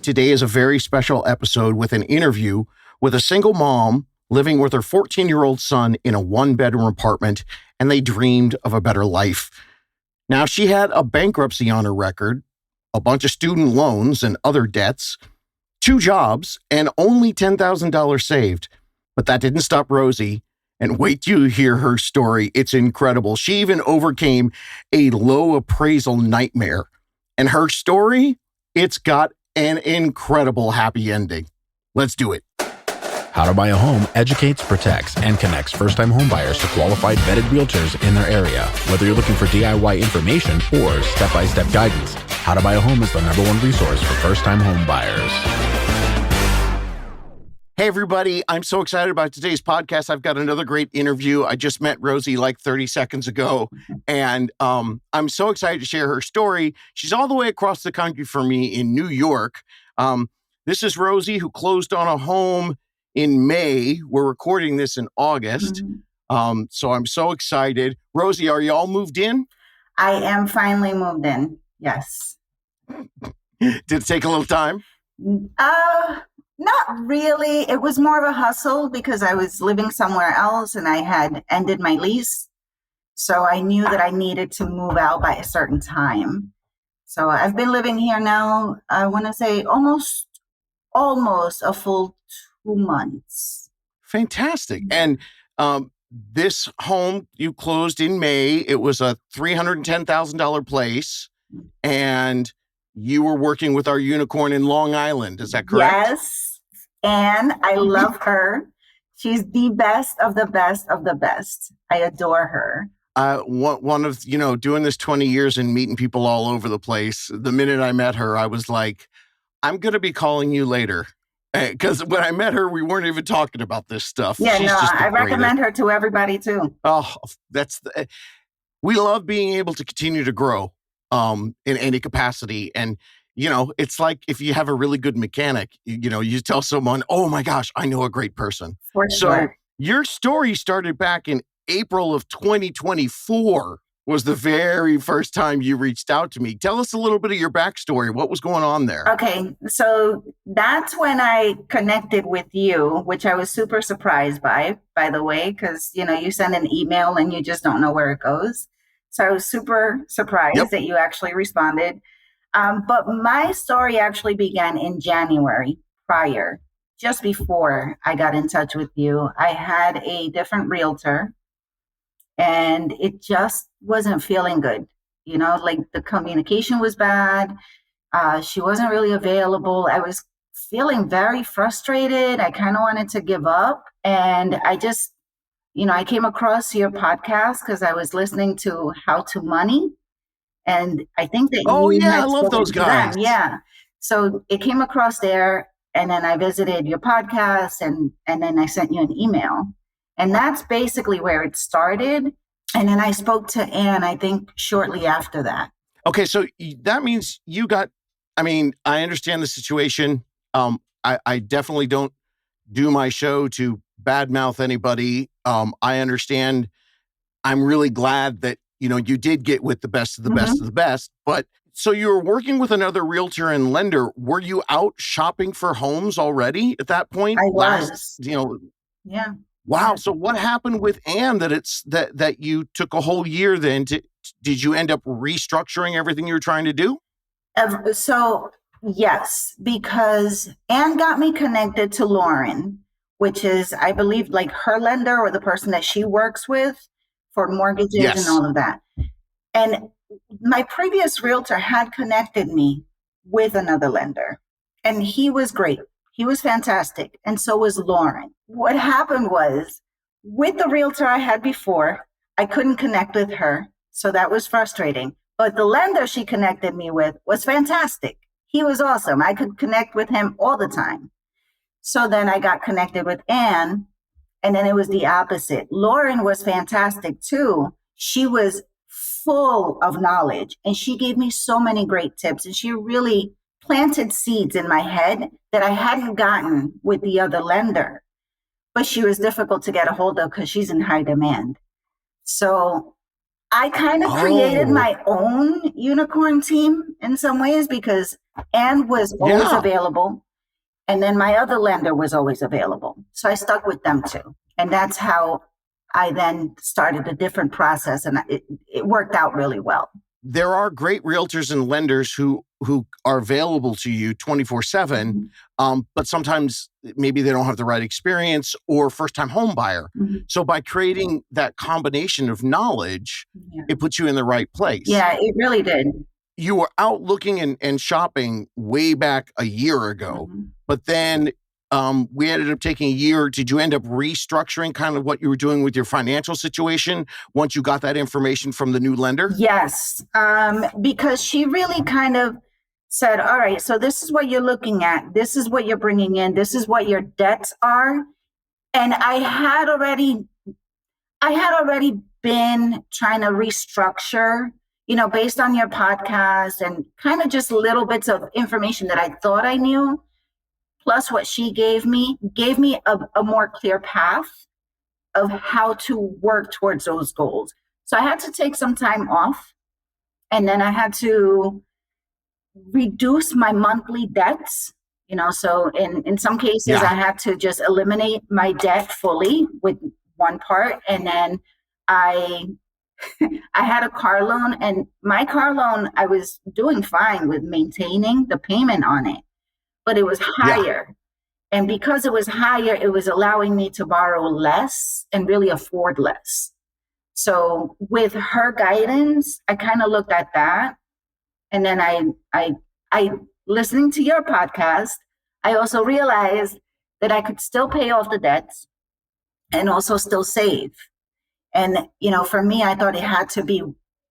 Today is a very special episode with an interview with a single mom living with her 14-year-old son in a one-bedroom apartment, and they dreamed of a better life. Now, she had a bankruptcy on her record, a bunch of student loans and other debts, 2 jobs, and only $10,000 saved. But that didn't stop Rosie. And wait till you hear her story. It's incredible. She even overcame a low appraisal nightmare. And her story, it's got an incredible happy ending. Let's do it. How to Buy a Home educates, protects, and connects first-time home buyers to qualified vetted realtors in their area. Whether you're looking for DIY information or step-by-step guidance, How to Buy a Home is the #1 resource for first-time home buyers. Hey, everybody. I'm so excited about today's podcast. I've got another great interview. I just met Rosie like 30 seconds ago, and I'm so excited to share her story. She's all the way across the country from me in New York. This is Rosie, who closed on a home in May. We're recording this in August. So I'm so excited. Rosie, are you all moved in? I am finally moved in. Yes. Did it take a little time? Not really. It was more of a hustle because I was living somewhere else and I had ended my lease. So I knew that I needed to move out by a certain time. So I've been living here now, I want to say almost a full 2 months. Fantastic. And this home you closed in May, it was a $310,000 place, and you were working with our unicorn in Long Island. Is that correct? Yes. And I love her. She's the best of the best of the best. I adore her. One of, doing this 20 years and meeting people all over the place, the minute I met her, I was like, I'm going to be calling you later. Because when I met her, we weren't even talking about this stuff. Yeah, I recommend her to everybody too. Oh, we love being able to continue to grow in any capacity. And, it's like if you have a really good mechanic, you tell someone, oh my gosh, I know a great person. For sure. So your story started back in April of 2024 was the very first time you reached out to me. Tell us a little bit of your backstory. What was going on there? Okay, so that's when I connected with you, which I was super surprised by the way, because, you send an email and you just don't know where it goes. So I was super surprised that you actually responded. But my story actually began in January just before I got in touch with you. I had a different realtor and it just wasn't feeling good. Like the communication was bad. She wasn't really available. I was feeling very frustrated. I kind of wanted to give up. And I just, I came across your podcast because I was listening to How to Money. And I think that I love those guys. Yeah. So it came across there, and then I visited your podcast, and then I sent you an email. And that's basically where it started. And then I spoke to Ann, I think, shortly after that. Okay, so that means I understand the situation. I definitely don't do my show to badmouth anybody. I understand. I'm really glad that you did get with the best of the best of the best. But so you were working with another realtor and lender. Were you out shopping for homes already at that point? I was. Yeah. Wow. So what happened with Ann that you took a whole year then? Did you end up restructuring everything you were trying to do? So yes, because Ann got me connected to Lauren, which is, I believe, like her lender or the person that she works with for mortgages and all of that. And my previous realtor had connected me with another lender, and he was great. He was fantastic. And so was Lauren. What happened was, with the realtor I had before, I couldn't connect with her. So that was frustrating. But the lender she connected me with was fantastic. He was awesome. I could connect with him all the time. So then I got connected with Ann, and then it was the opposite. Lauren was fantastic too. She was full of knowledge, and she gave me so many great tips, and she really planted seeds in my head that I hadn't gotten with the other lender. But she was difficult to get a hold of because she's in high demand. So I kind of created my own unicorn team in some ways because Anne was always available. And then my other lender was always available. So I stuck with them too. And that's how I then started a different process, and it worked out really well. There are great realtors and lenders who are available to you 24/7, but sometimes maybe they don't have the right experience or first-time home buyer. So by creating that combination of knowledge, it puts you in the right place. Yeah, it really did. You were out looking and shopping way back a year ago, but then we ended up taking a year. Did you end up restructuring kind of what you were doing with your financial situation once you got that information from the new lender? Yes, because she really kind of said, all right, so this is what you're looking at. This is what you're bringing in. This is what your debts are. And I had already been trying to restructure, based on your podcast and kind of just little bits of information that I thought I knew. Plus what she gave me a more clear path of how to work towards those goals. So I had to take some time off, and then I had to reduce my monthly debts. So in some cases I had to just eliminate my debt fully with one part. And then I had a car loan, and my car loan, I was doing fine with maintaining the payment on it, but it was higher. And because it was higher, it was allowing me to borrow less and really afford less. So with her guidance, I kind of looked at that. And then I listening to your podcast, I also realized that I could still pay off the debts and also still save. And, for me, I thought it had to be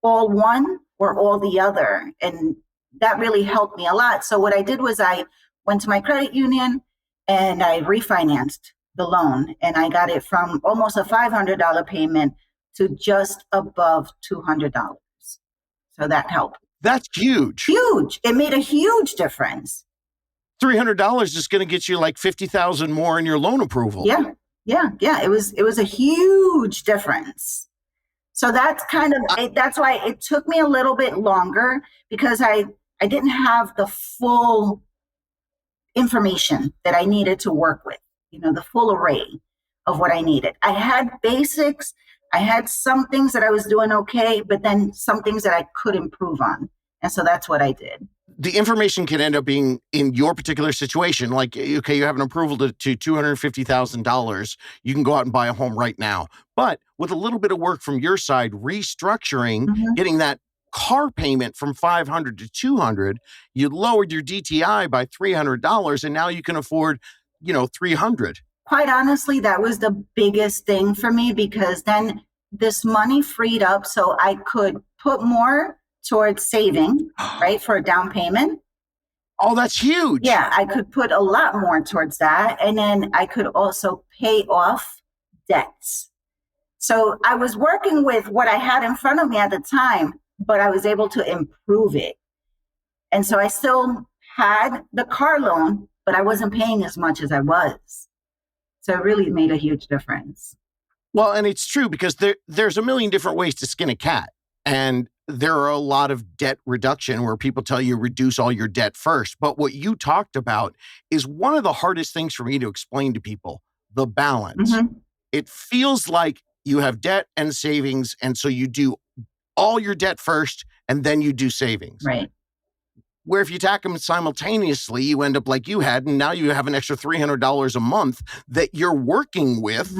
all one or all the other. And that really helped me a lot. So what I did was I went to my credit union and I refinanced the loan, and I got it from almost a $500 payment to just above $200. So that helped. That's huge. Huge. It made a huge difference. $300 is going to get you like $50,000 more in your loan approval. Yeah. It was a huge difference. So that's that's why it took me a little bit longer, because I didn't have the full information that I needed to work with, the full array of what I needed. I had basics. I had some things that I was doing okay, but then some things that I could improve on. And so that's what I did. The information can end up being in your particular situation. Like, okay, you have an approval to $250,000. You can go out and buy a home right now. But with a little bit of work from your side, restructuring, getting that car payment from $500 to $200, you lowered your DTI by $300, and now you can afford, $300. Quite honestly, that was the biggest thing for me, because then this money freed up so I could put more towards saving, right, for a down payment. Oh, that's huge. Yeah, I could put a lot more towards that. And then I could also pay off debts. So I was working with what I had in front of me at the time, but I was able to improve it. And so I still had the car loan, but I wasn't paying as much as I was. So it really made a huge difference. Well, and it's true, because there's a million different ways to skin a cat. And there are a lot of debt reduction where people tell you reduce all your debt first. But what you talked about is one of the hardest things for me to explain to people, the balance. It feels like you have debt and savings, and so you do all your debt first and then you do savings. Right. Where if you tack them simultaneously, you end up like you had, and now you have an extra $300 a month that you're working with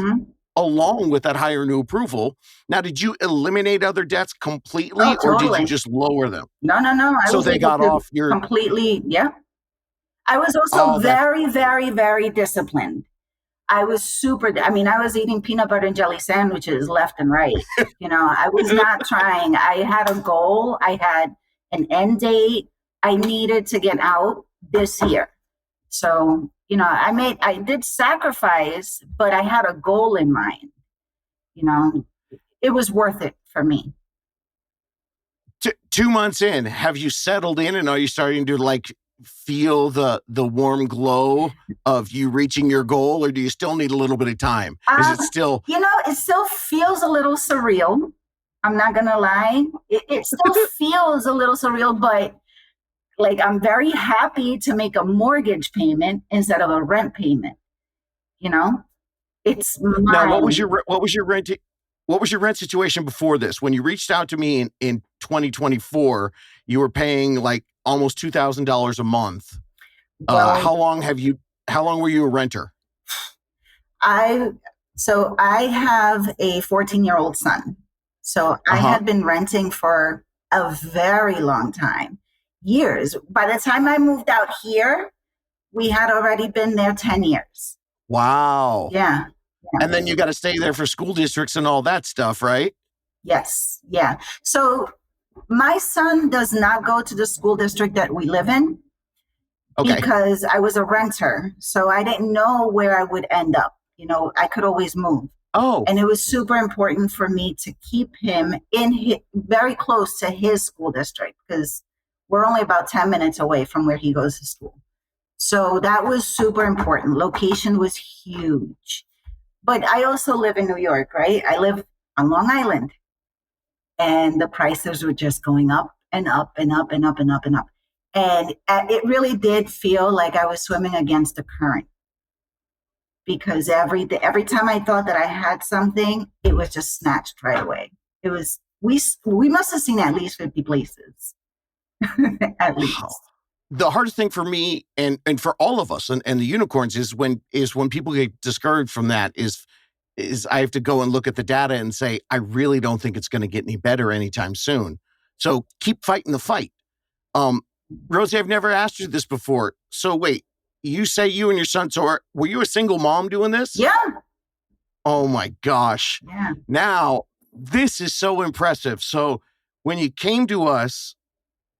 along with that higher new approval. Now, did you eliminate other debts completely, or did you just lower them? No. So they got off your... Completely, yeah. I was also very, very, very disciplined. I was I was eating peanut butter and jelly sandwiches left and right. I was not trying. I had a goal. I had an end date. I needed to get out this year. So, I did sacrifice, but I had a goal in mind. It was worth it for me. 2 months in, have you settled in, and are you starting to feel the warm glow of you reaching your goal, or do you still need a little bit of time? Is it still... it still feels a little surreal. I'm not going to lie. It still feels a little surreal, but like I'm very happy to make a mortgage payment instead of a rent payment. You know, it's Now, mine. what was your rent situation before this? When you reached out to me in 2024, you were paying like almost $2,000 a month. Well, How long were you a renter? I I have a 14-year-old son. So I Uh-huh. had been renting for a very long time, years. By the time I moved out here, we had already been there 10 years. Wow. Yeah. And then you got to stay there for school districts and all that stuff, right? Yes. Yeah. So my son does not go to the school district that we live in Okay. because I was a renter. So I didn't know where I would end up. You know, I could always move. Oh, And it was super important for me to keep him very close to his school district because we're only about 10 minutes away from where he goes to school. So that was super important. Location was huge. But I also live in New York, right? I live on Long Island, and the prices were just going up and up and up and up and up and up. And it really did feel like I was swimming against the current because every time I thought that I had something, it was just snatched right away. It was we must have seen at least 50 places, at least. wow. The hardest thing for me and for all of us and the unicorns is when people get discouraged from that is I have to go and look at the data and say, I really don't think it's going to get any better anytime soon. So keep fighting the fight. Rosie, I've never asked you this before. So wait, you say you and your son, so were you a single mom doing this? Yeah. Oh my gosh. Yeah. Now, this is so impressive. So when you came to us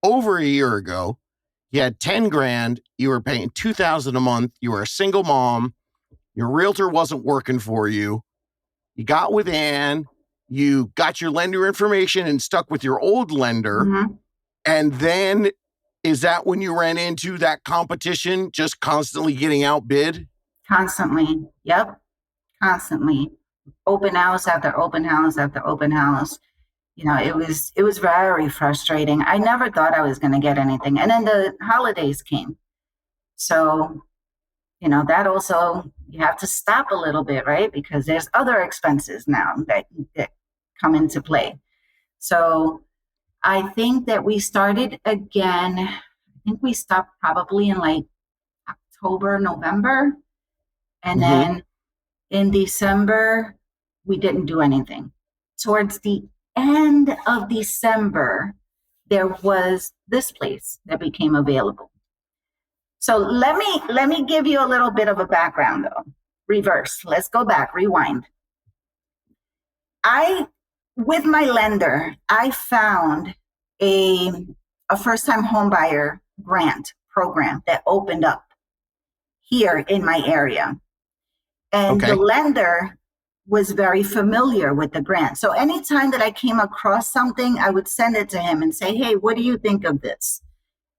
over a year ago, you had 10 grand, you were paying 2,000 a month, you were a single mom, your realtor wasn't working for you. You got with Ann, you got your lender information and stuck with your old lender. Mm-hmm. And then is that when you ran into that competition, just constantly getting outbid? Constantly. Yep. Constantly. Open house after open house after open house. You know, it was very frustrating. I never thought I was going to get anything. And then the holidays came. So, you know, that also, you have to stop a little bit, right? Because there's other expenses now that come into play. So I think that we started again. I think we stopped probably in like October, November. And then in December, we didn't do anything. Towards the end of December, there was this place that became available. So let me give you a little bit of a background though. Reverse. Let's go back, rewind. With my lender, I found a first-time homebuyer grant program that opened up here in my area. And the lender was very familiar with the grant. So anytime that I came across something, I would send it to him and say, hey, what do you think of this?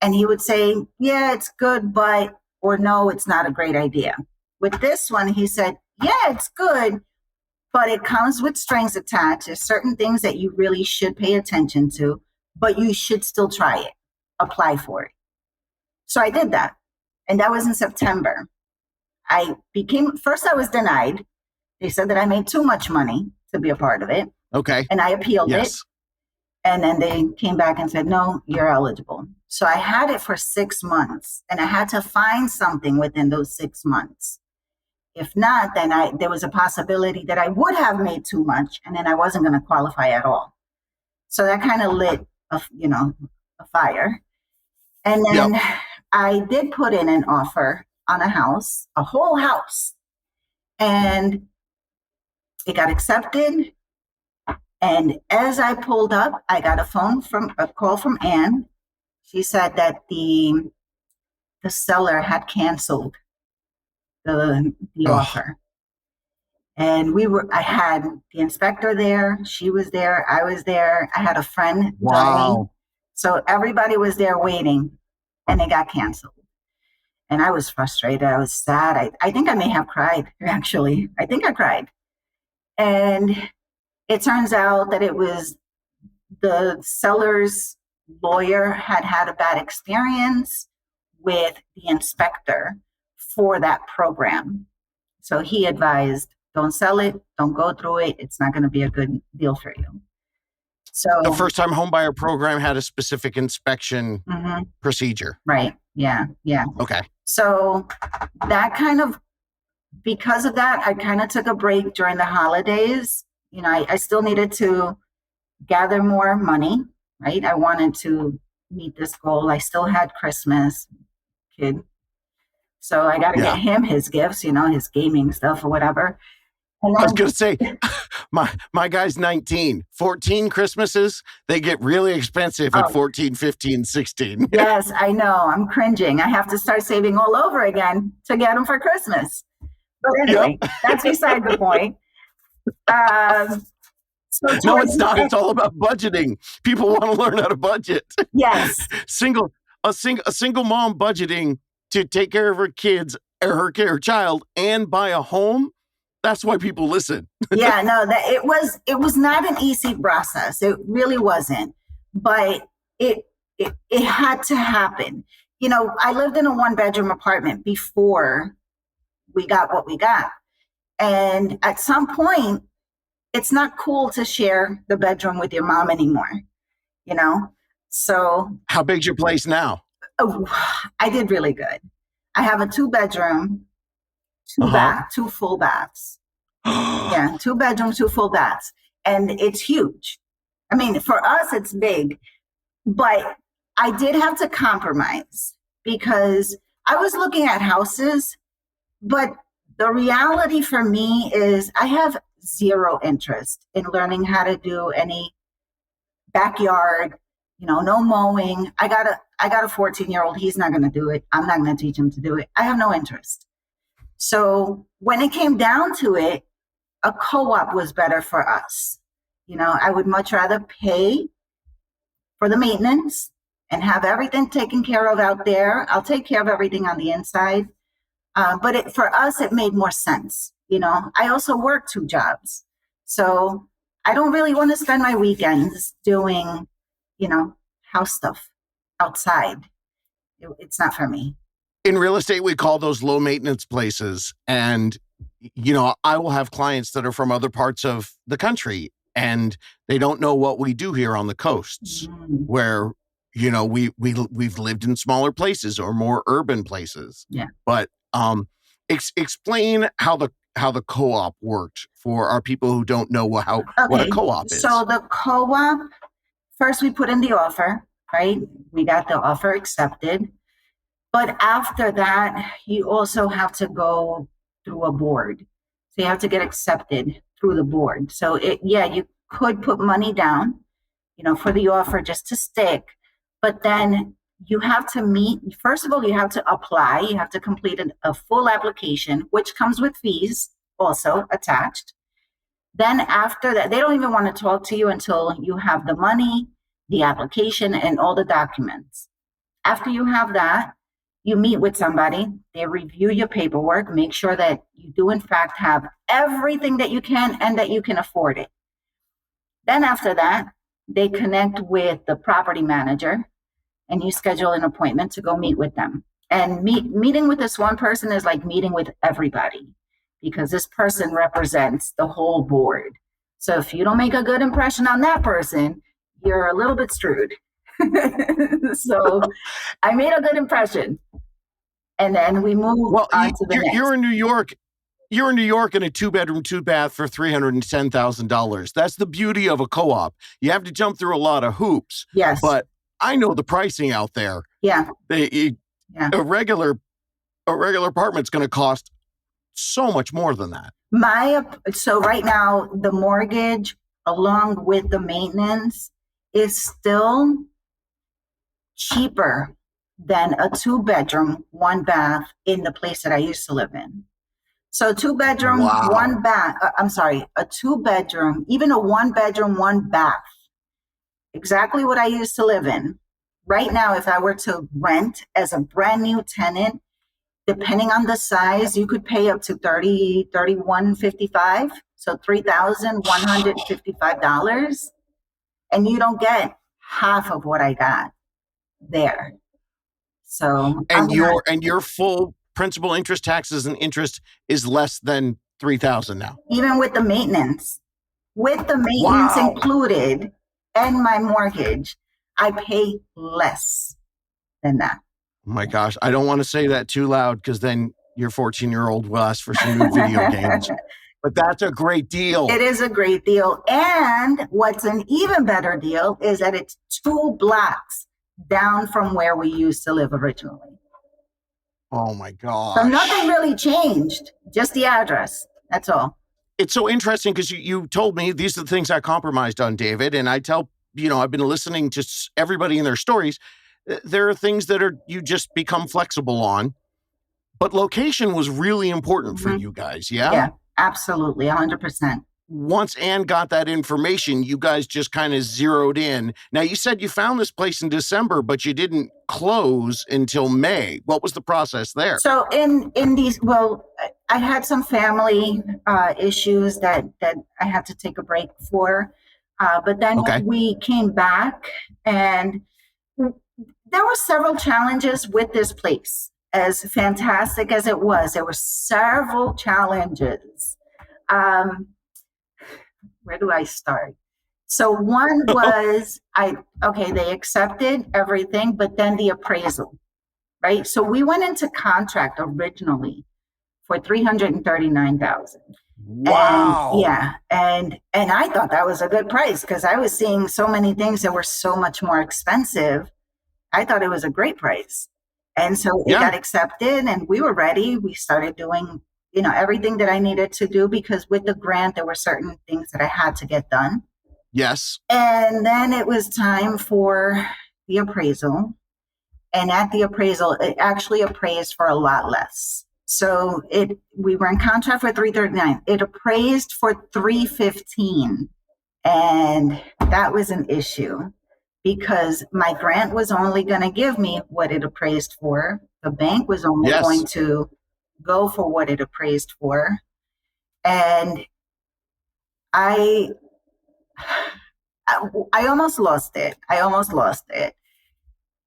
And he would say, yeah, it's good, but, or no, it's not a great idea. With this one, he said, yeah, it's good, but it comes with strings attached. There's certain things that you really should pay attention to, but you should still try it, apply for it. So I did that. And that was in September. First I was denied. They said that I made too much money to be a part of it. Okay. And I appealed it. And then they came back and said, no, you're eligible. So I had it for 6 months and I had to find something within those 6 months. If not, then there was a possibility that I would have made too much and then I wasn't going to qualify at all. So that kind of lit a fire. And then I did put in an offer on a house, a whole house, and it got accepted. And as I pulled up, I got a call from Ann. She said that the seller had canceled the offer. And I had the inspector there, she was there, I was there, I had a friend driving. So everybody was there waiting, and it got canceled. And I was frustrated. I was sad. I think I may have cried, actually. I think I cried. And it turns out that it was the seller's lawyer had a bad experience with the inspector for that program. So he advised, don't sell it, don't go through it. It's not going to be a good deal for you. So The first-time homebuyer program had a specific inspection procedure. Right. Yeah. Okay. So that kind of, because of that, I kind of took a break during the holidays. You know, I still needed to gather more money, right? I wanted to meet this goal. I still had Christmas kid. So I got to get him his gifts, you know, his gaming stuff or whatever. And I was going to say, my guy's 19. 14 Christmases, they get really expensive at 14, 15, 16. Yes, I know. I'm cringing. I have to start saving all over again to get them for Christmas. But anyway, that's beside the point. No, it's not. It's all about budgeting. People want to learn how to budget. Yes. A single mom budgeting to take care of her kids or her child and buy a home. That's why people listen. Yeah, no, it was not an easy process. It really wasn't. But it had to happen. You know, I lived in a 1-bedroom apartment before we got what we got. And at some point, it's not cool to share the bedroom with your mom anymore, you know? So how big's your place now? Oh, I did really good. I have a 2-bedroom, 2 full baths. Yeah, 2 bedrooms, 2 full baths. And it's huge. I mean, for us, it's big. But I did have to compromise because I was looking at houses, but the reality for me is I have zero interest in learning how to do any backyard, you know, no mowing. I got a 14-year-old. He's not going to do it. I'm not going to teach him to do it. I have no interest. So when it came down to it, a co-op was better for us. You know, I would much rather pay for the maintenance and have everything taken care of out there. I'll take care of everything on the inside. But for us, it made more sense. You know, I also work 2 jobs. So I don't really want to spend my weekends doing, you know, house stuff outside. It's not for me. In real estate, we call those low maintenance places. And, you know, I will have clients that are from other parts of the country and they don't know what we do here on the coasts where, you know, we've lived in smaller places or more urban places. Yeah. But explain how the co-op worked for our people who don't know what a co-op is. So the co-op, first we put in the offer, right? We got the offer accepted. But after that, you also have to go through a board. So you have to get accepted through the board. So you could put money down, you know, for the offer just to stick. But then you have to meet, first of all, you have to apply. You have to complete a full application, which comes with fees also attached. Then after that, they don't even want to talk to you until you have the money, the application, and all the documents. After you have that, you meet with somebody, they review your paperwork, make sure that you do in fact have everything that you can and that you can afford it. Then after that, they connect with the property manager and you schedule an appointment to go meet with them. And meeting with this one person is like meeting with everybody because this person represents the whole board. So if you don't make a good impression on that person, you're a little bit screwed. So I made a good impression. And then we moved on to the next. You're in New York. You're in New York in a 2-bedroom, 2-bath for $310,000. That's the beauty of a co-op. You have to jump through a lot of hoops. Yes. But I know the pricing out there. Yeah. A regular apartment's going to cost so much more than that. So right now, the mortgage along with the maintenance is still cheaper than a 2-bedroom, 1-bath in the place that I used to live in. So 2-bedroom, 1-bath, a 2-bedroom, even a 1-bedroom, 1-bath, exactly what I used to live in. Right now, if I were to rent as a brand new tenant, depending on the size, you could pay up to $31.55, so $3,155. and you don't get half of what I got there. So And your full principal, interest, taxes, and interest is less than $3,000 now. Even with the maintenance Wow. included and my mortgage, I pay less than that. Oh my gosh, I don't want to say that too loud because then your 14-year-old will ask for some new video games. But that's a great deal. It is a great deal. And what's an even better deal is that it's 2 blocks down from where we used to live originally. Oh my gosh. So nothing really changed, just the address. That's all. It's so interesting because you told me these are the things I compromised on, David. And I tell, I've been listening to everybody in their stories. There are things that you just become flexible on. But location was really important for you guys, yeah? Yeah, absolutely, 100%. Once Ann got that information, you guys just kind of zeroed in. Now, you said you found this place in December, but you didn't close until May. What was the process there? So in these, I had some family issues that I had to take a break for. But then we came back, and there were several challenges with this place. As fantastic as it was, there were several challenges. Where do I start? So one was, they accepted everything, but then the appraisal, right? So we went into contract originally for $339,000. Wow. And I thought that was a good price because I was seeing so many things that were so much more expensive. I thought it was a great price. And so it got accepted, and we were ready. We started doing everything that I needed to do, because with the grant, there were certain things that I had to get done. Yes. And then it was time for the appraisal. And at the appraisal, it actually appraised for a lot less. So we were in contract for $339. It appraised for $315. And that was an issue because my grant was only going to give me what it appraised for. The bank was only going to go for what it appraised for. And I almost lost it.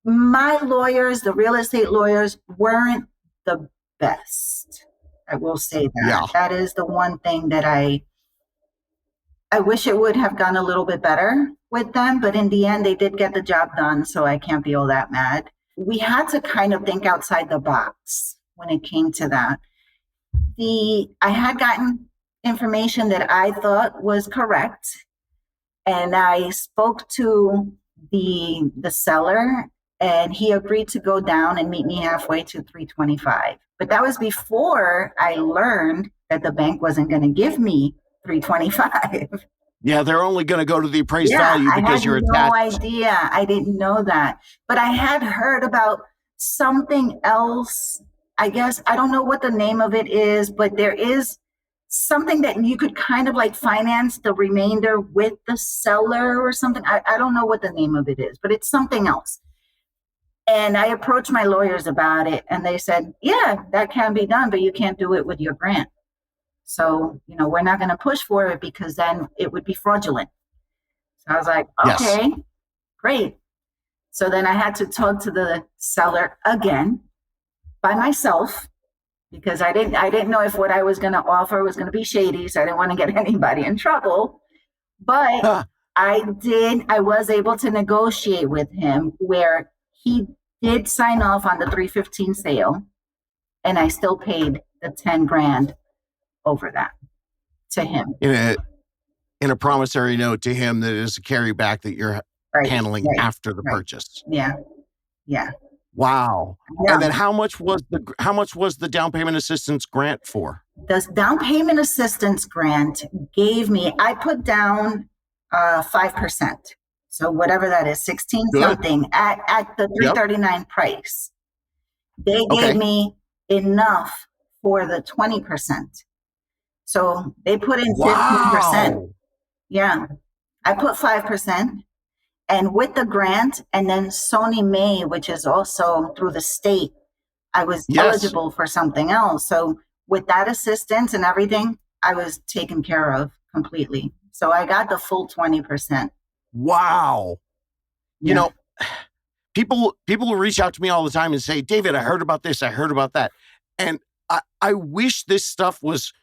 My lawyers, the real estate lawyers, weren't the best. I will say that. Yeah. That is the one thing that I wish it would have gone a little bit better with them, but in the end, they did get the job done, so I can't be all that mad. We had to kind of think outside the box when it came to that. I had gotten information that I thought was correct, and I spoke to the seller, and he agreed to go down and meet me halfway to $325. But that was before I learned that the bank wasn't going to give me $325. Yeah, they're only going to go to the appraised value because you're attached. I had no idea. I didn't know that. But I had heard about something else. I guess, I don't know what the name of it is, but there is something that you could kind of like finance the remainder with the seller or something. I don't know what the name of it is, but it's something else. And I approached my lawyers about it, and they said, yeah, that can be done, but you can't do it with your grant. So, we're not going to push for it because then it would be fraudulent. So I was like, okay, great. So then I had to talk to the seller again by myself because I didn't know if what I was going to offer was going to be shady. So I didn't want to get anybody in trouble. But I was able to negotiate with him where he did sign off on the $315 sale, and I still paid the $10,000 over that to him. In a promissory note to him that is a carryback that you're handling after the purchase. Yeah. Wow. Yeah. And then how much was the down payment assistance grant for? The down payment assistance grant gave me, I put down 5%. So whatever that is, 16 something at the $339 price. They gave me enough for the 20%. So they put in 15%. Yeah. I put 5%. And with the grant, and then Sony May, which is also through the state, I was eligible for something else. So with that assistance and everything, I was taken care of completely. So I got the full 20%. Wow. You Yeah. know, people will reach out to me all the time and say, David, I heard about this. I heard about that. And I wish this stuff was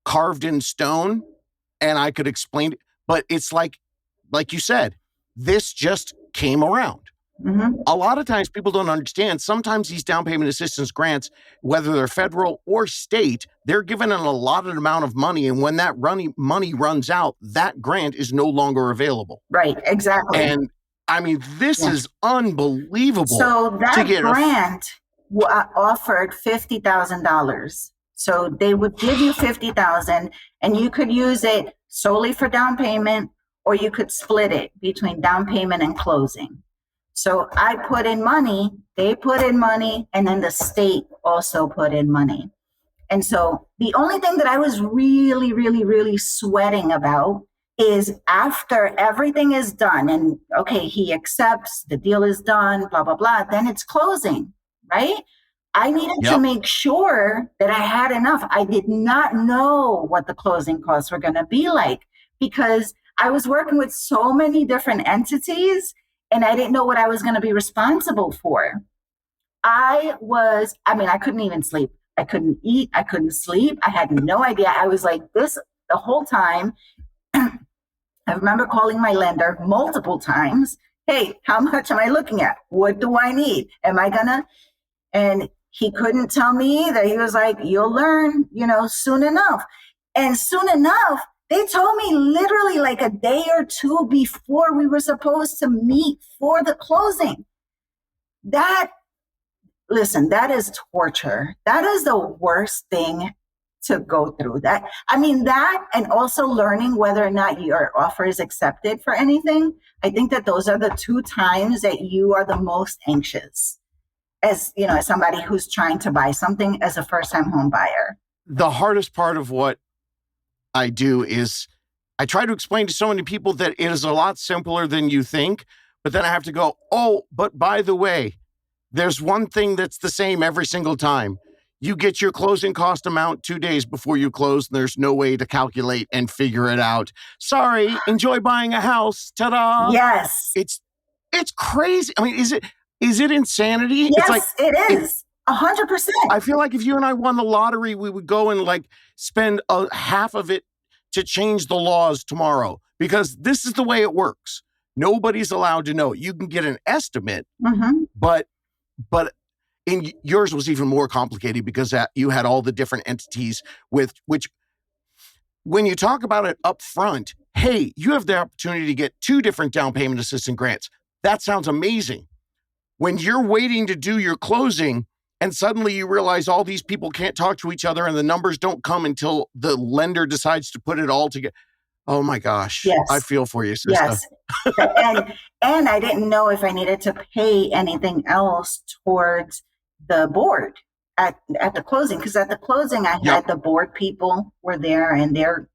carved in stone and I could explain it. But it's like you said, this just came around. Mm-hmm. A lot of times people don't understand. Sometimes these down payment assistance grants, whether they're federal or state, they're given an allotted amount of money. And when that money runs out, that grant is no longer available. Right, exactly. And I mean, this is unbelievable. So that grant offered $50,000. So they would give you $50,000 and you could use it solely for down payment, or you could split it between down payment and closing. So I put in money, they put in money, and then the state also put in money. And so the only thing that I was really, really, really sweating about is after everything is done and okay, he accepts, the deal is done, blah, blah, blah, then it's closing, right? I needed to make sure that I had enough. I did not know what the closing costs were going to be like because I was working with so many different entities and I didn't know what I was going to be responsible for. I couldn't even sleep. I couldn't eat. I couldn't sleep. I had no idea. I was like this the whole time. I remember calling my lender multiple times. Hey, how much am I looking at? What do I need? Am I gonna? And he couldn't tell me either. He was like, you'll learn, soon enough. And soon enough, they told me literally like a day or two before we were supposed to meet for the closing. That is torture. That is the worst thing to go through. That and also learning whether or not your offer is accepted for anything. I think that those are the two times that you are the most anxious as somebody who's trying to buy something as a first-time home buyer. The hardest part of what I do is I try to explain to so many people that it is a lot simpler than you think, but then I have to go, oh, but by the way, there's one thing that's the same every single time. You get your closing cost amount 2 days before you close, and there's no way to calculate and figure it out. Sorry, enjoy buying a house. Ta-da. Yes. It's crazy. I mean, is it insanity? Yes, it's like, it is. 100%. I feel like if you and I won the lottery, we would go and like spend half of it to change the laws tomorrow because this is the way it works. Nobody's allowed to know. You can get an estimate, but in yours was even more complicated because you had all the different entities with which when you talk about it up front, hey, you have the opportunity to get 2 different down payment assistance grants. That sounds amazing. When you're waiting to do your closing and suddenly you realize all these people can't talk to each other and the numbers don't come until the lender decides to put it all together. Oh my gosh. Yes. I feel for you, sister. Yes. and I didn't know if I needed to pay anything else towards the board at the closing. Because at the closing, I had the board people were there and their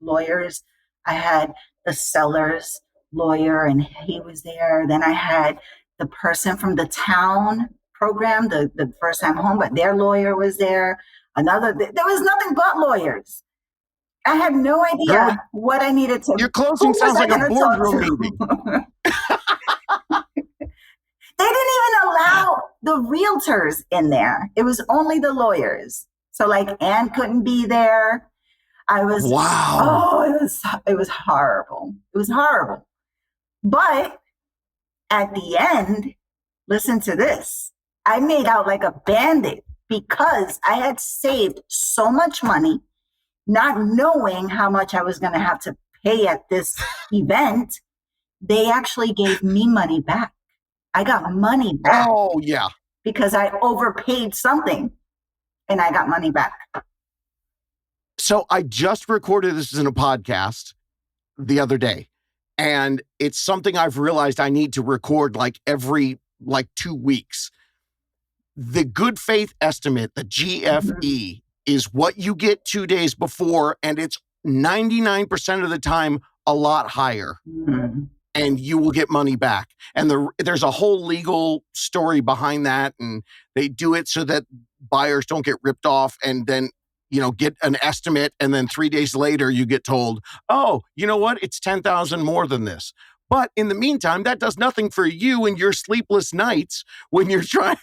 lawyers. I had the seller's lawyer and he was there. Then I had the person from the town program, the first time home, but their lawyer was there. There was nothing but lawyers. I had no idea what I needed to. Your closing sounds like a boardroom meeting. They didn't even allow the realtors in there. It was only the lawyers. So like Ann couldn't be there. I was it was horrible. It was horrible. But at the end, listen to this. I made out like a bandit because I had saved so much money, not knowing how much I was going to have to pay at this event. They actually gave me money back. I got money back. Oh, yeah. Because I overpaid something and I got money back. So I just recorded this in a podcast the other day, and it's something I've realized I need to record every 2 weeks. The good faith estimate, the GFE, is what you get 2 days before, and it's 99% of the time a lot higher. And you will get money back. And there's a whole legal story behind that. And they do it so that buyers don't get ripped off and then, get an estimate. And then 3 days later, you get told, oh, you know what? It's $10,000 more than this. But in the meantime, that does nothing for you and your sleepless nights when you're trying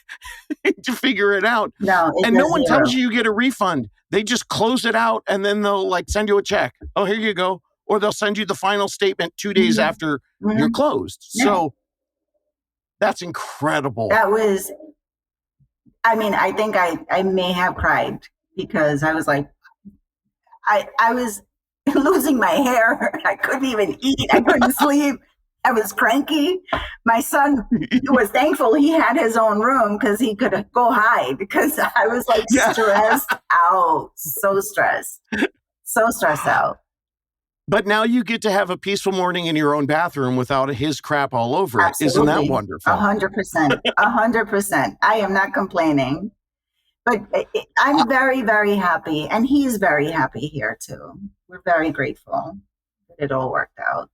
to figure it out. No, it And no does one zero. tells you get a refund. They just close it out and then they'll like send you a check. Oh, here you go. Or they'll send you the final statement 2 days Mhm. after Mhm. you're closed. Yeah. So that's incredible. That was, I mean, I think I may have cried because I was like, I was losing my hair. I couldn't even eat. I couldn't sleep. I was cranky. My son was thankful he had his own room because he could go hide because I was like Yeah. stressed out. So stressed out. But now you get to have a peaceful morning in your own bathroom without his crap all over it. Isn't that Absolutely. wonderful? 100%. 100%. I am not complaining. But I'm very, very happy. And he's very happy here too. We're very grateful that it all worked out.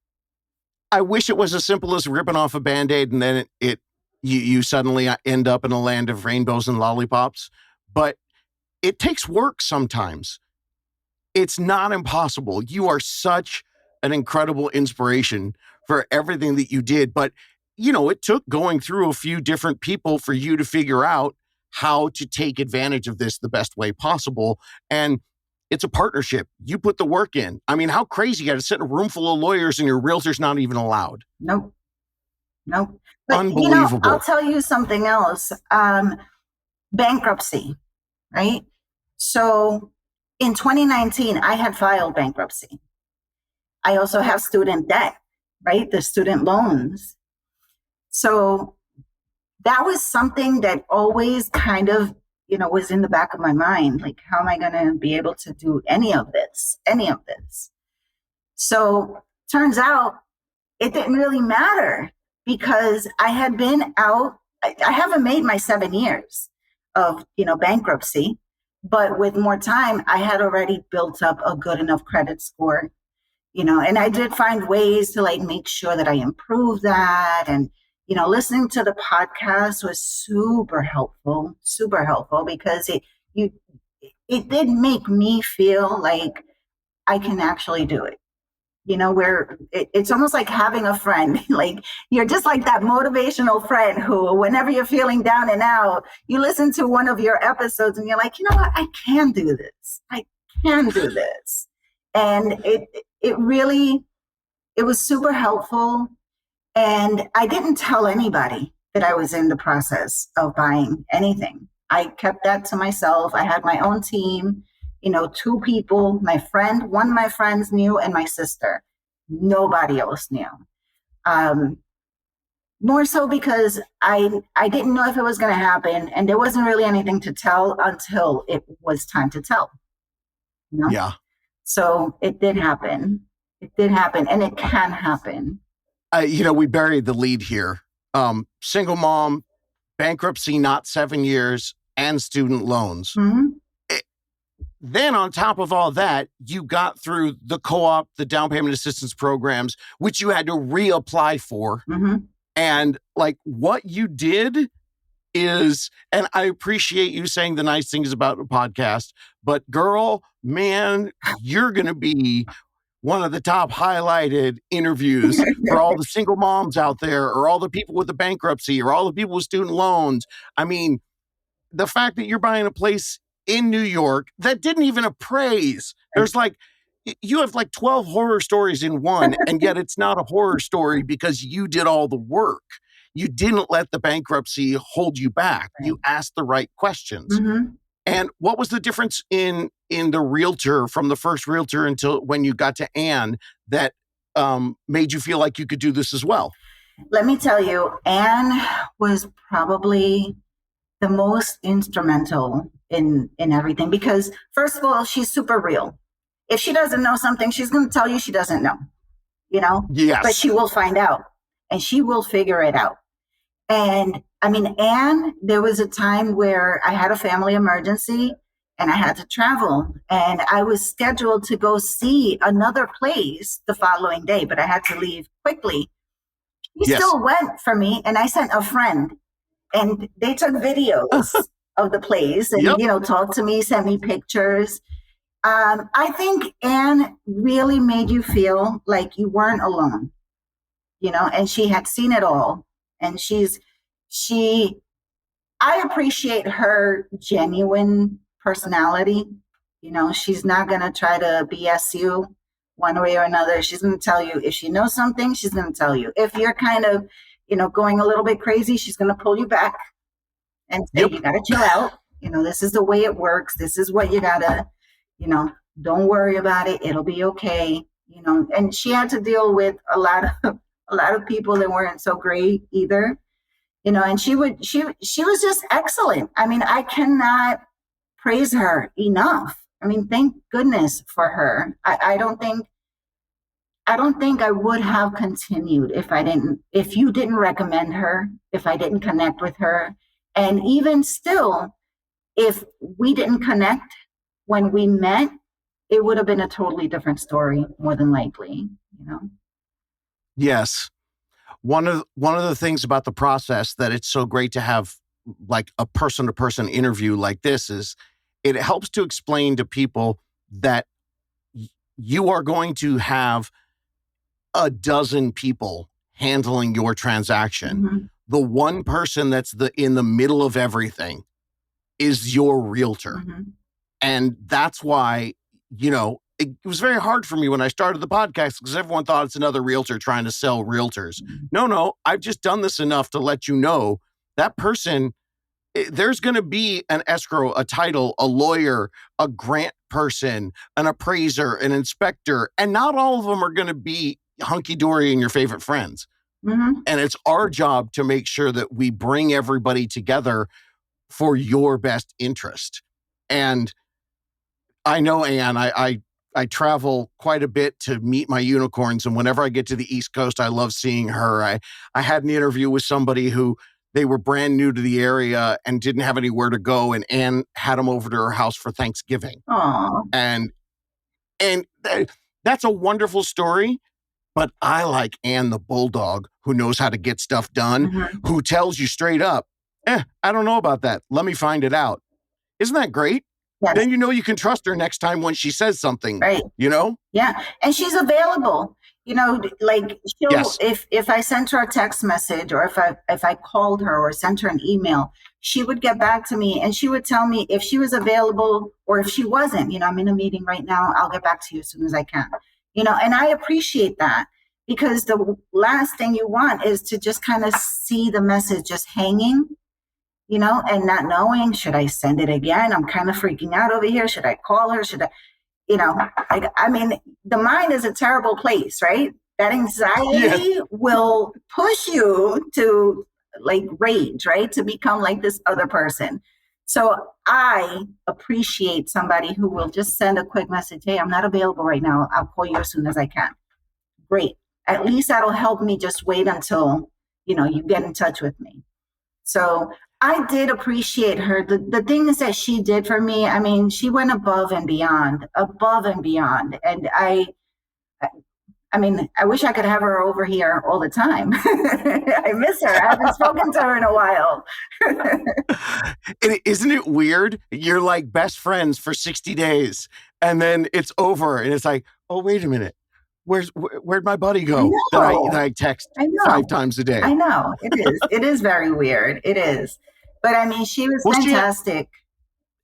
I wish it was as simple as ripping off a Band-Aid and then you suddenly end up in a land of rainbows and lollipops. But it takes work sometimes. It's not impossible. You are such an incredible inspiration for everything that you did. But, it took going through a few different people for you to figure out how to take advantage of this the best way possible. And it's a partnership. You put the work in. I mean, how crazy you got to sit in a room full of lawyers and your realtor's not even allowed. Nope. But, Unbelievable. I'll tell you something else. Bankruptcy, right? So in 2019, I had filed bankruptcy. I also have student debt, right? The student loans. So that was something that always kind of, was in the back of my mind. Like, how am I going to be able to do any of this? So turns out it didn't really matter because I had been out. I haven't made my 7 years of, bankruptcy, but with more time, I had already built up a good enough credit score, and I did find ways to like make sure that I improve that. And, listening to the podcast was super helpful because it did make me feel like I can actually do it. Where it's almost like having a friend, like you're just like that motivational friend who, whenever you're feeling down and out, you listen to one of your episodes and you're like, you know what, I can do this. And it was super helpful. And I didn't tell anybody that I was in the process of buying anything. I kept that to myself. I had my own team, 2 people, one of my friends knew, and my sister. Nobody else knew. More so because I didn't know if it was going to happen, and there wasn't really anything to tell until it was time to tell. Yeah. So it did happen. And it can happen. We buried the lead here. Single mom, bankruptcy, not 7 years, and student loans. Mm-hmm. Then on top of all that, you got through the co-op, the down payment assistance programs, which you had to reapply for. Mm-hmm. And like what you did is, and I appreciate you saying the nice things about the podcast, but girl, man, you're going to be one of the top highlighted interviews for all the single moms out there, or all the people with the bankruptcy, or all the people with student loans. I mean, the fact that you're buying a place in New York that didn't even appraise. There's like, you have like 12 horror stories in one, and yet it's not a horror story because you did all the work. You didn't let the bankruptcy hold you back. You asked the right questions. Mm-hmm. And what was the difference in the realtor from the first realtor until when you got to Anne that made you feel like you could do this as well? Let me tell you, Anne was probably the most instrumental in everything because, first of all, she's super real. If she doesn't know something, she's going to tell you she doesn't know, Yes. But she will find out and she will figure it out. And I mean, Anne, there was a time where I had a family emergency and I had to travel, and I was scheduled to go see another place the following day, but I had to leave quickly. He still went for me, and I sent a friend, and they took videos of the place and, talked to me, sent me pictures. I think Anne really made you feel like you weren't alone. and she had seen it all. And I appreciate her genuine personality. She's not going to try to BS you one way or another. She's going to tell you if she knows something, she's going to tell you. If you're kind of, going a little bit crazy, she's going to pull you back and say, Yep. you got to chill out. This is the way it works. This is what you got to, don't worry about it. It'll be okay. And she had to deal with a lot of people that weren't so great either. And she was just excellent. I mean, I cannot praise her enough. I mean, thank goodness for her. I don't think I would have continued if you didn't recommend her, if I didn't connect with her. And even still, if we didn't connect when we met, it would have been a totally different story, more than likely, Yes. One of the things about the process that it's so great to have like a person-to-person interview like this is it helps to explain to people that you are going to have a dozen people handling your transaction. Mm-hmm. The one person that's in the middle of everything is your realtor. Mm-hmm. And that's why, it was very hard for me when I started the podcast because everyone thought it's another realtor trying to sell realtors. Mm-hmm. No, I've just done this enough to let you know that person, there's going to be an escrow, a title, a lawyer, a grant person, an appraiser, an inspector, and not all of them are going to be hunky-dory and your favorite friends. Mm-hmm. And it's our job to make sure that we bring everybody together for your best interest. And I know, Ann, I travel quite a bit to meet my unicorns. And whenever I get to the East Coast, I love seeing her. I had an interview with somebody who they were brand new to the area and didn't have anywhere to go. And Ann had them over to her house for Thanksgiving. Aww. And that's a wonderful story. But I like Ann the bulldog who knows how to get stuff done, Mm-hmm. who tells you straight up, I don't know about that. Let me find it out. Isn't that great? Yes. Then you can trust her next time when she says something, right? Yeah, and she's available. Like she'll, Yes. if I sent her a text message or if I called her or sent her an email, she would get back to me and she would tell me if she was available or if she wasn't. I'm in a meeting right now. I'll get back to you as soon as I can. And I appreciate that because the last thing you want is to just kind of see the message just hanging. And not knowing, should I send it again? I'm kind of freaking out over here. Should I call her? Should I, I mean, the mind is a terrible place, right? That anxiety will push you to like rage, right? To become like this other person. So I appreciate somebody who will just send a quick message. Hey, I'm not available right now. I'll call you as soon as I can. Great. At least that'll help me just wait until, you get in touch with me. So I did appreciate her. The things that she did for me, I mean, she went above and beyond. And I mean, I wish I could have her over here all the time. I miss her. I haven't spoken to her in a while. Isn't it weird? You're like best friends for 60 days and then it's over and it's like, oh, wait a minute. Where'd my buddy go that I text 5 times a day? I know. It is very weird. It is. But I mean, she was fantastic.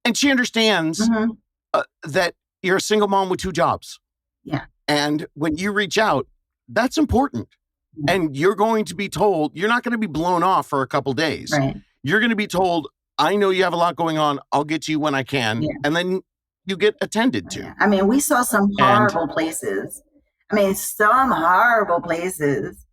And she understands that you're a single mom with 2 jobs. Yeah. And when you reach out, that's important. Yeah. And you're going to be told, you're not going to be blown off for a couple days. Right. You're going to be told, I know you have a lot going on. I'll get to you when I can. Yeah. And then you get attended to. Yeah. I mean, we saw some horrible places. Some horrible places.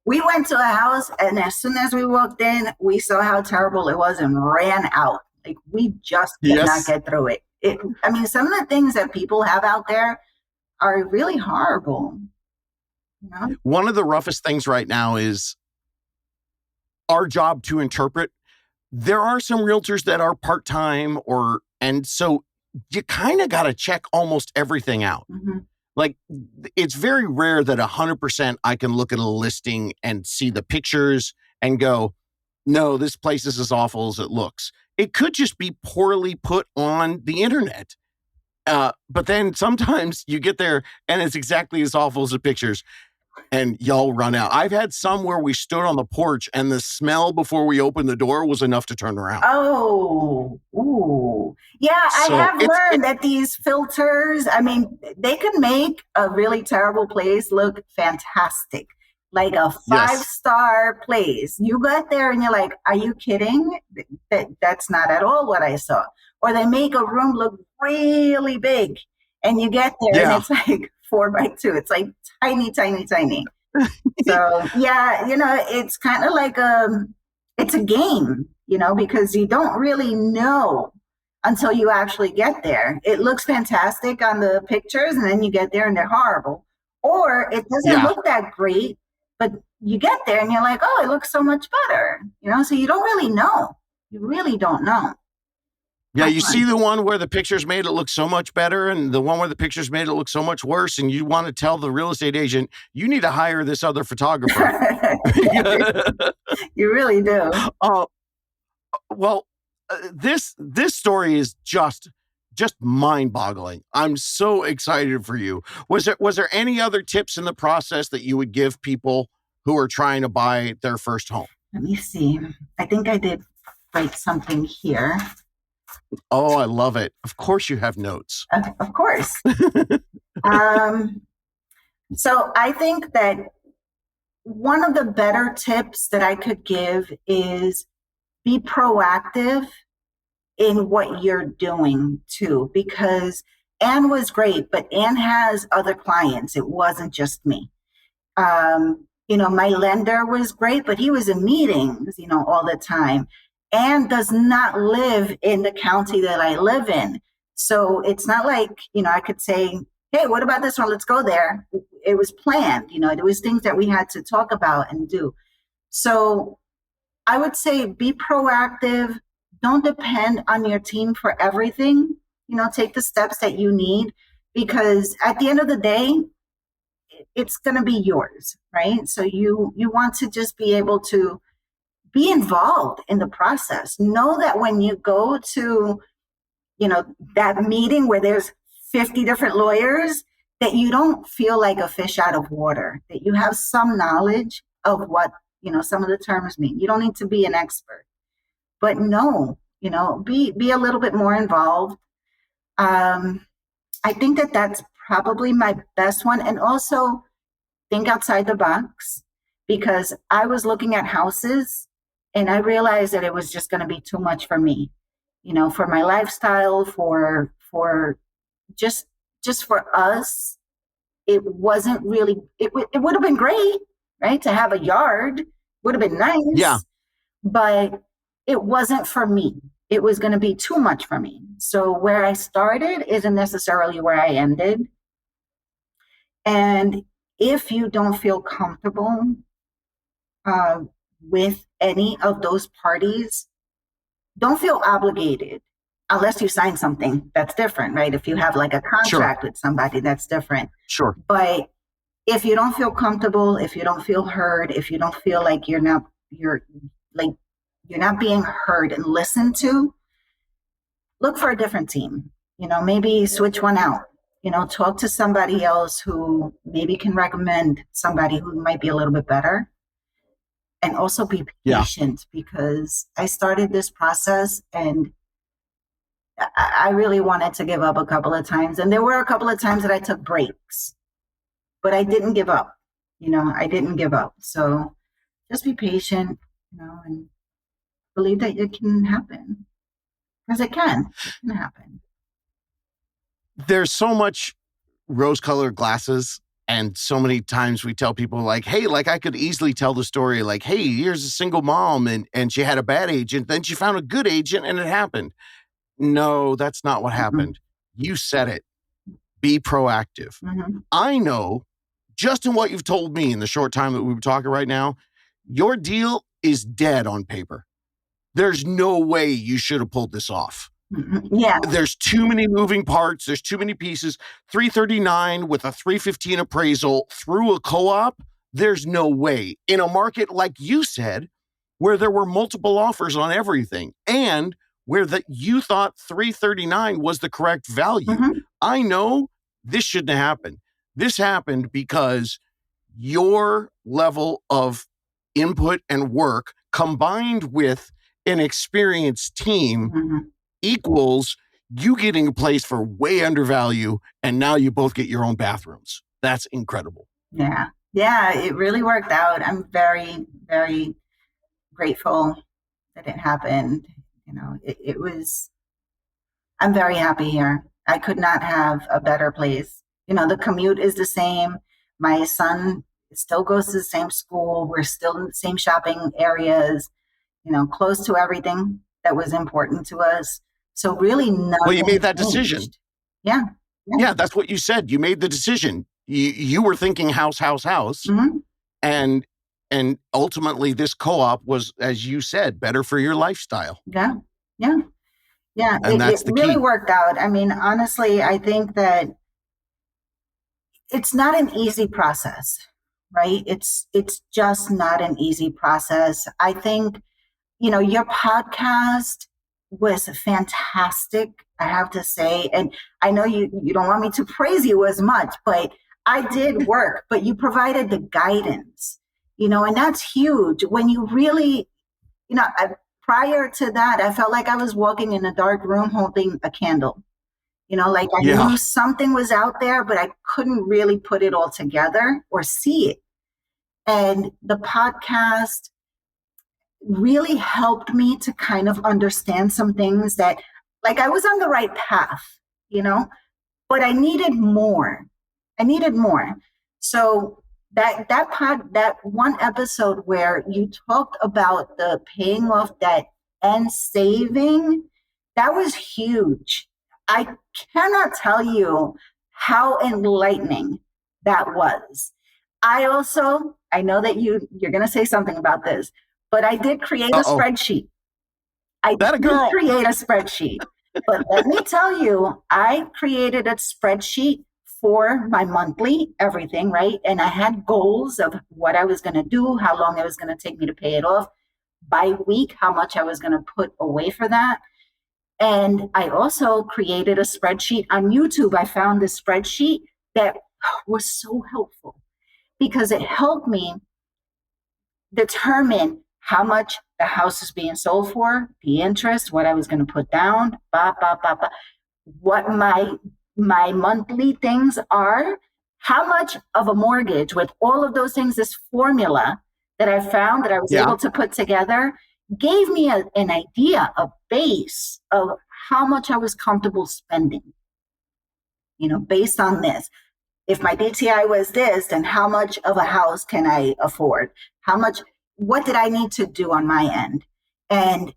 We went to a house and as soon as we walked in, we saw how terrible it was and ran out. Like we just could not get through it. Some of the things that people have out there are really horrible. One of the roughest things right now is our job to interpret. There are some realtors that are part-time and so you kind of got to check almost everything out. Mm-hmm. Like it's very rare that 100% I can look at a listing and see the pictures and go, no, this place is as awful as it looks. It could just be poorly put on the internet. But then sometimes you get there and it's exactly as awful as the pictures. and y'all run out. I've had some where we stood on the porch and the smell before we opened the door was enough to turn around. Oh, ooh. Yeah, I So have learned that these filters, I mean, they can make a really terrible place look fantastic. Like a Yes. 5-star place. You got there and you're like, are you kidding? That's not at all what I saw. Or they make a room look really big and you get there and Yeah. it's like 4x2. It's like tiny, tiny, tiny. So yeah, it's kind of like it's a game, because you don't really know until you actually get there. It looks fantastic on the pictures and then you get there and they're horrible. Or it doesn't Yeah. look that great, but you get there and you're like, oh, it looks so much better. So you don't really know. You really don't know. Yeah, you see the one where the pictures made it look so much better and the one where the pictures made it look so much worse, and you want to tell the real estate agent, you need to hire this other photographer. You really do. Well, this story is just mind-boggling. I'm so excited for you. Was there any other tips in the process that you would give people who are trying to buy their first home? Let me see. I think I did write something here. Oh, I love it. Of course you have notes. Of course. So I think that one of the better tips that I could give is be proactive in what you're doing too, because Anne was great, but Anne has other clients. It wasn't just me. My lender was great, but he was in meetings, all the time. Anne does not live in the county that I live in. So it's not like, I could say, hey, what about this one? Let's go there. It was planned, there was things that we had to talk about and do. So I would say be proactive. Don't depend on your team for everything. Take the steps that you need, because at the end of the day, it's going to be yours, right? So you want to just be able to be involved in the process. Know that when you go to, that meeting where there's 50 different lawyers, that you don't feel like a fish out of water, that you have some knowledge of what, some of the terms mean. You don't need to be an expert, but no, be a little bit more involved. I think that that's probably my best one. And also think outside the box, because I was looking at houses and I realized that it was just going to be too much for me, for my lifestyle, for just for us. It wasn't really, it would have been great, right? To have a yard would have been nice. Yeah. But it wasn't for me. It was going to be too much for me. So where I started isn't necessarily where I ended. And if you don't feel comfortable with any of those parties, don't feel obligated unless you sign something that's different, right? If you have like a contract with somebody, that's different. Sure. But if you don't feel comfortable, if you don't feel heard, if you don't feel like you're not being heard and listened to, look for a different team. Maybe switch one out. Talk to somebody else who maybe can recommend somebody who might be a little bit better. And also be patient, because I started this process and I really wanted to give up a couple of times. And there were a couple of times that I took breaks, but I didn't give up. I didn't give up. So just be patient, and believe that it can happen, because it can happen. There's so much rose-colored glasses, and so many times we tell people like, hey, like I could easily tell the story like, hey, here's a single mom and she had a bad agent, then she found a good agent and it happened. No, that's not what happened. You said it. Be proactive. I know, just in what you've told me in the short time that we've been talking right now, your deal is dead on paper. There's no way you should have pulled this off. Yeah. There's too many moving parts. There's too many pieces. 339 with a 315 appraisal through a co-op. There's no way. In a market like you said, where there were multiple offers on everything and where you thought 339 was the correct value. I know this shouldn't have happened. This happened because your level of input and work combined with an experienced team Mm-hmm. equals you getting a place for way under value, and now you both get your own bathrooms. That's incredible. Yeah. Yeah, it really worked out. I'm very, very grateful that it happened. It was, I'm very happy here. I could not have a better place. The commute is the same. My son still goes to the same school. We're still in the same shopping areas, close to everything that was important to us. So really nothing Well, you made that changed. decision. Yeah. Yeah, that's what you said. You made the decision. You were thinking house, Mm-hmm. and ultimately this co-op was, as you said, better for your lifestyle. Yeah. Yeah. Yeah. And that's it the really key. worked out. I mean, honestly, I think that it's not an easy process, right? It's just not an easy process. I think, your podcast was fantastic, I have to say. And I know you don't want me to praise you as much, but I did work, but you provided the guidance, and that's huge. When you really, prior to that, I felt like I was walking in a dark room holding a candle. Like I Yeah. knew something was out there, but I couldn't really put it all together or see it. And the podcast really helped me to kind of understand some things that, like, I was on the right path, but I needed more. So that one episode where you talked about the paying off debt and saving, that was huge. I cannot tell you how enlightening that was. I know that you're going to say something about this, but I did create a spreadsheet. But let me tell you, I created a spreadsheet for my monthly everything, right? And I had goals of what I was going to do, how long it was going to take me to pay it off, by week, how much I was going to put away for that. And I also created a spreadsheet on YouTube. I found this spreadsheet that was so helpful because it helped me determine how much the house is being sold for, the interest, what I was going to put down, what my monthly things are, how much of a mortgage, with all of those things, this formula that I found that I was able to put together gave me an idea, a base of how much I was comfortable spending, based on this. If my DTI was this, then how much of a house can I afford? What did I need to do on my end? And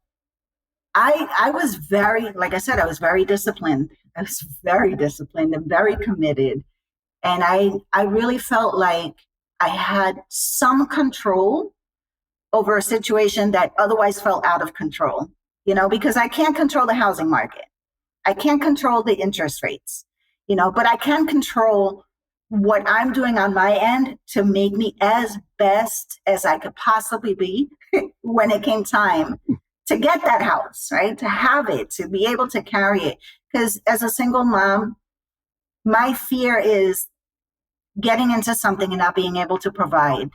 I was very, like I said, I was very disciplined. I was very disciplined and very committed. And I really felt like I had some control over a situation that otherwise felt out of control, because I can't control the housing market. I can't control the interest rates, but I can control what I'm doing on my end to make me as best as I could possibly be when it came time to get that house, right? To have it, to be able to carry it. Because as a single mom, my fear is getting into something and not being able to provide,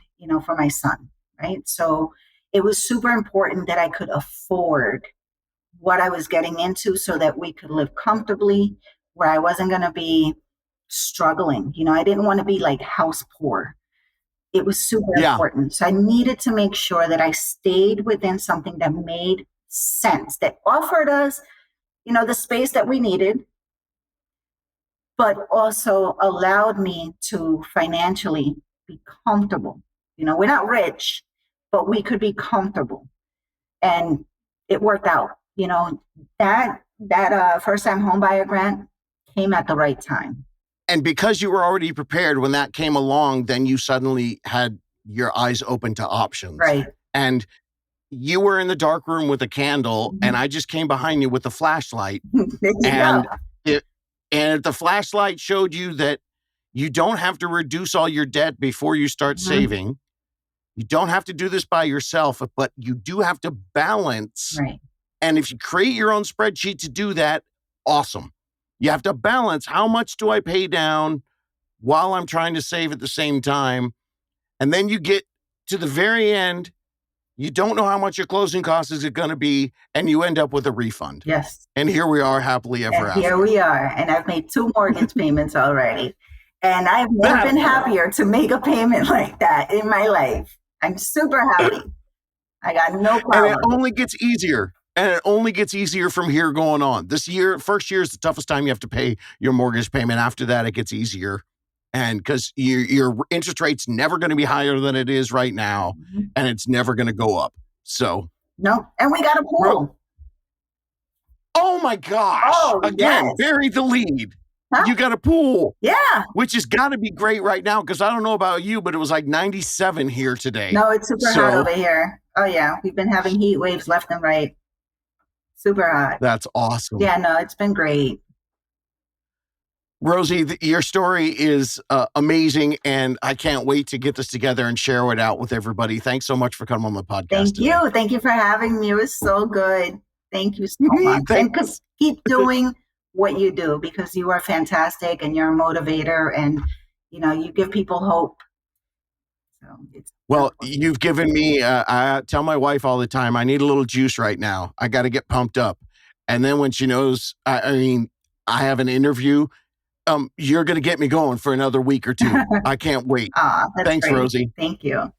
for my son, right? So it was super important that I could afford what I was getting into so that we could live comfortably, where I wasn't going to be struggling. I didn't want to be like house poor. It was super important. So I needed to make sure that I stayed within something that made sense, that offered us, the space that we needed, but also allowed me to financially be comfortable. We're not rich, but we could be comfortable. And it worked out. That first-time homebuyer grant came at the right time. And because you were already prepared when that came along, then you suddenly had your eyes open to options. Right. And you were in the dark room with a candle, and I just came behind you with a flashlight. And if the flashlight showed you that you don't have to reduce all your debt before you start saving. You don't have to do this by yourself, but you do have to balance. Right. And if you create your own spreadsheet to do that, awesome. You have to balance how much do I pay down while I'm trying to save at the same time. And then you get to the very end, you don't know how much your closing cost is going to be, and you end up with a refund. Yes. And here we are, happily ever after. Here we are. And I've made 2 mortgage payments already. And I've never been happier to make a payment like that in my life. I'm super happy. I got no problem. And it only gets easier. And it only gets easier from here going on. This year, first year is the toughest time you have to pay your mortgage payment. After that, it gets easier. And because your interest rate's never going to be higher than it is right now, and it's never going to go up. So no, and we got a pool. Oh my gosh! Again, bury the lead. Huh? You got a pool. Yeah, which has got to be great right now because I don't know about you, but it was like 97 here today. No, it's super hot over here. Oh yeah, we've been having heat waves left and right. Super hot. That's awesome. Yeah, no, it's been great. Rosie, your story is amazing, and I can't wait to get this together and share it out with everybody. Thanks so much for coming on the podcast. Thank you. Thank you for having me. It was so good. Thank you so much. And keep doing what you do because you are fantastic and you're a motivator and, you give people hope. So you've given me, I tell my wife all the time, I need a little juice right now. I got to get pumped up. And then when she knows, I have an interview, you're going to get me going for another week or 2. I can't wait. Thanks, great. Rosie. Thank you.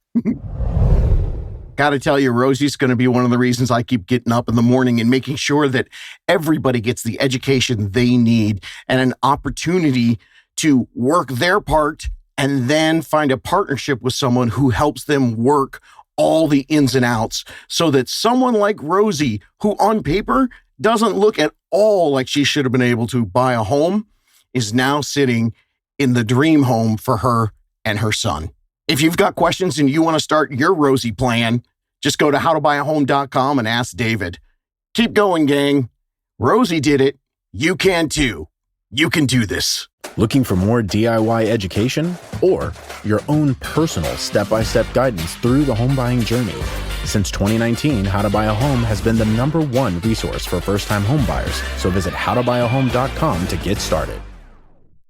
Got to tell you, Rosie's going to be one of the reasons I keep getting up in the morning and making sure that everybody gets the education they need and an opportunity to work their part and then find a partnership with someone who helps them work all the ins and outs so that someone like Rosie, who on paper doesn't look at all like she should have been able to buy a home, is now sitting in the dream home for her and her son. If you've got questions and you want to start your Rosie plan, just go to howtobuyahome.com and ask David. Keep going, gang. Rosie did it. You can too. You can do this. Looking for more DIY education or your own personal step-by-step guidance through the home buying journey? Since 2019, How to Buy a Home has been the #1 resource for first-time home buyers. So visit howtobuyahome.com to get started.